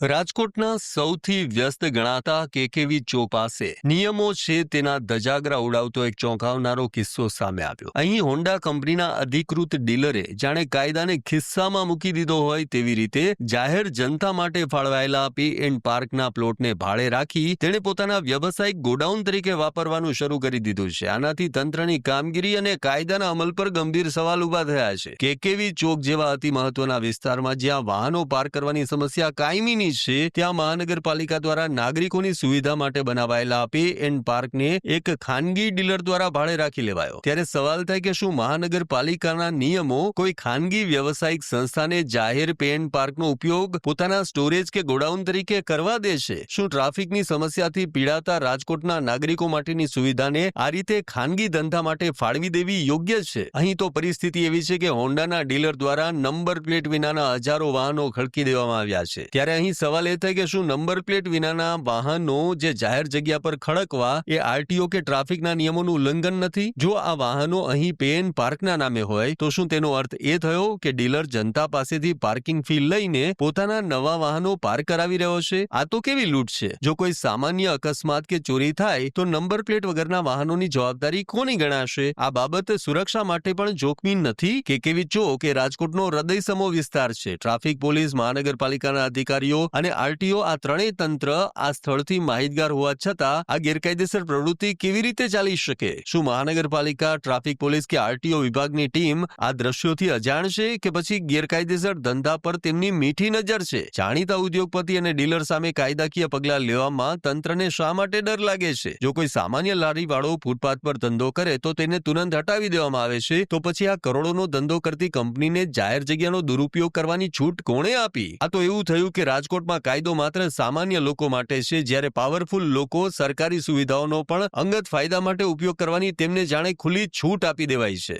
રાજકોટના સૌથી વ્યસ્ત ગણાતા કેકેવી ચોક પાસે નિયમો છે તેના ધજાગરા ઉડાવતો એક ચોંકાવનારો કિસ્સો સામે આવ્યો. અહીં હોન્ડા કંપનીના અધિકૃત ડીલરે જાણે કાયદાને ખિસ્સામાં મૂકી દીધો હોય તેવી રીતે જાહેર જનતા માટે ફાળવાયેલા પે એન્ડ પાર્કના પ્લોટને ભાડે રાખી તેણે પોતાના વ્યવસાયિક ગોડાઉન તરીકે વાપરવાનું શરૂ કરી દીધું છે. આનાથી તંત્રની કામગીરી અને કાયદાના અમલ પર ગંભીર સવાલ ઉભા થયા છે. કેકેવી ચોક જેવા અતિ મહત્વના વિસ્તારમાં જ્યાં વાહનો પાર્ક કરવાની સમસ્યા કાયમીની છે, ત્યાં મહાનગરપાલિકા દ્વારા નાગરિકોની સુવિધા માટે બનાવાયેલા પે એન્ડ પાર્કને એક ખાનગી ડીલર દ્વારા ભાડે રાખી લેવાયો. ત્યારે સવાલ થાય કે શું મહાનગરપાલિકાના નિયમો કોઈ ખાનગી વ્યવસાયિક સંસ્થાને જાહેર પે એન્ડ પાર્કનો ઉપયોગ પોતાના સ્ટોરેજ કે ગોડાઉન તરીકે કરવા દે છે? શું ટ્રાફિકની સમસ્યાથી પીડાતા રાજકોટના નાગરિકો માટેની સુવિધાને આ રીતે ખાનગી ધંધા માટે ફાળવી દેવી યોગ્ય છે? અહીં તો પરિસ્થિતિ એવી છે કે હોન્ડાના ડીલર દ્વારા નંબર પ્લેટ વિનાના હજારો વાહનો ખડકી દેવામાં આવ્યા છે. ત્યારે અહીં સવાલ એ થાય કે શું નંબર પ્લેટ વિનાના વાહનો જે જાહેર જગ્યા પર ખડકવા એ આરટીઓ કે ટ્રાફિકના નિયમોનું ઉલ્લંઘન નથી? જો આ વાહનો અહીં પે એન્ડ પાર્કના નામે હોય તો શું તેનો અર્થ એ થયો કે ડીલર જનતા પાસેથી પાર્કિંગ ફી લઈને પોતાના નવા વાહનો પાર્ક કરાવી રહ્યો છે? આ તો કેવી લૂંટ છે! જો કોઈ સામાન્ય અકસ્માત કે ચોરી થાય તો નંબર પ્લેટ વગરના વાહનોની જવાબદારી કોની ગણાશે? આ બાબત સુરક્ષા માટે પણ જોખમી નથી? કેકેવી ચોક એ રાજકોટનો હૃદયસમો વિસ્તાર છે. ટ્રાફિક પોલીસ, મહાનગરપાલિકાના અધિકારીઓ અને આરટીઓ આ ત્રણેય તંત્ર આ સ્થળથી માહિતગાર હોવા છતાં આ ગેરકાયદેસર પ્રવૃત્તિ કેવી રીતે ચાલી શકે? શું મહાનગરપાલિકા, ટ્રાફિક પોલીસ કે આરટીઓ વિભાગની ટીમ આ દ્રશ્યોથી અજાણ છે કે પછી ગેરકાયદેસર ધંધા પર તેમની મીઠી નજર છે? જાણીતા ઉદ્યોગપતિ અને ડીલર સામે કાયદાકીય પગલાં લેવામાં તંત્રને શા માટે ડર લાગે છે? જો કોઈ સામાન્ય લારીવાળો ફૂટપાથ પર ધંધો કરે તો તેને તુરંત હટાવી દેવામાં આવે છે, તો પછી આ કરોડોનો ધંધો કરતી કંપનીને જાહેર જગ્યાનો દુરુપયોગ કરવાની છૂટ કોણે આપી? આ તો એવું થયું કે રાજકોટમાં કાયદો માત્ર સામાન્ય લોકો માટે છે, જ્યારે પાવરફુલ લોકો સરકારી સુવિધાઓનો પણ અંગત ફાયદા માટે ઉપયોગ કરવાની તેમને જાણે ખુલ્લી છૂટ આપી દેવાય છે.